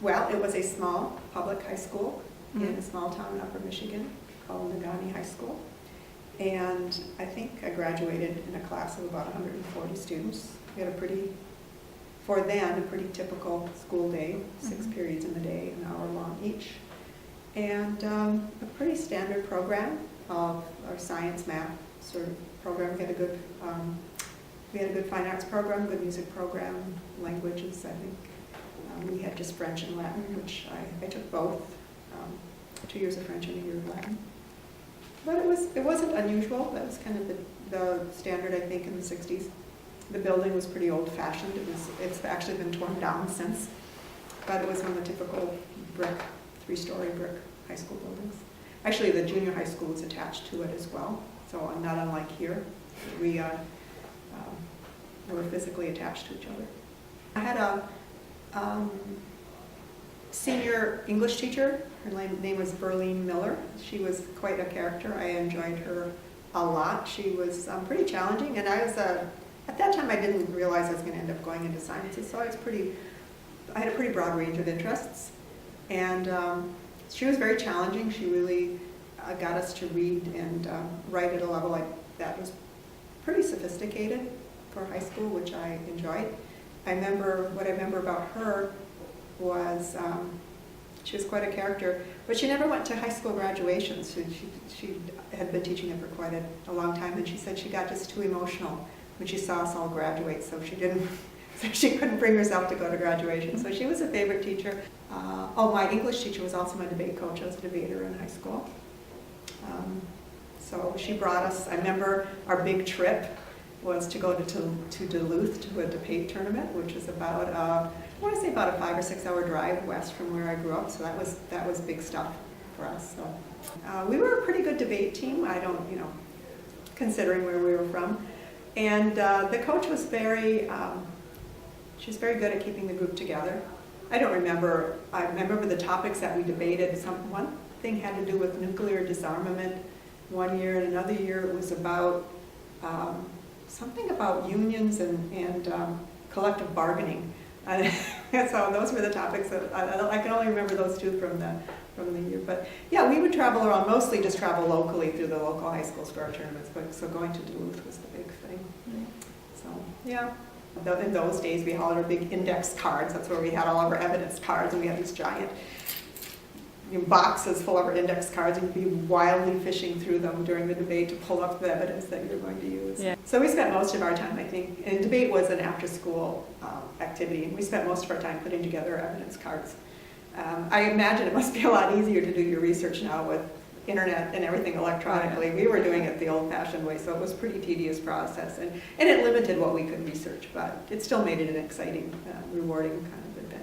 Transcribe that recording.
Well, it was a small public high school in a small town in Upper Michigan called Nagani High School. And I think I graduated in a class of about 140 students. We had for then, a pretty typical school day, 6 periods in the day, an hour long each. And a pretty standard program of our science, math sort of program. We had a good fine arts program, good music program, languages, I think. We had just French and Latin, which I took both, 2 years of French and a year of Latin. But it wasn't unusual. That was kind of the standard, I think, in the 60s. The building was pretty old-fashioned. It's actually been torn down since, but it was one of the typical brick, 3-story brick high school buildings. Actually, the junior high school was attached to it as well, so not unlike here. We were physically attached to each other. I had a senior English teacher. Her name was Berlene Miller. She was quite a character. I enjoyed her a lot. She was pretty challenging, and I was at that time I didn't realize I was going to end up going into sciences, so I had a pretty broad range of interests, and she was very challenging. She really got us to read and write at a level that was pretty sophisticated for high school, which I enjoyed. What I remember about her was she was quite a character, but she never went to high school graduations. She had been teaching it for quite a long time, and she said she got just too emotional when she saw us all graduate, so she couldn't bring herself to go to graduation. So she was a favorite teacher. My English teacher was also my debate coach. I was a debater in high school. So she brought us, I remember our big trip was to go to Duluth to a debate tournament, which was about, I want to say about a 5 or 6 hour drive west from where I grew up, so that was big stuff for us. So we were a pretty good debate team, considering where we were from. And the coach was she was very good at keeping the group together. I remember the topics that we debated. One thing had to do with nuclear disarmament one year, and another year it was about something about unions and collective bargaining. So those were the topics that I can only remember those two from the year. But yeah, we would travel around, mostly just travel locally through the local high schools for our tournaments. So going to Duluth was the big thing. So yeah. In those days, we had all our big index cards. That's where we had all of our evidence cards, and we had these giant boxes full of our index cards, and you'd be wildly fishing through them during the debate to pull up the evidence that you're going to use. Yeah. So we spent most of our time, I think, and debate was an after-school activity, and we spent most of our time putting together evidence cards. I imagine it must be a lot easier to do your research now with internet and everything electronically. We were doing it the old-fashioned way, so it was a pretty tedious process, and it limited what we could research, but it still made it an exciting, rewarding kind of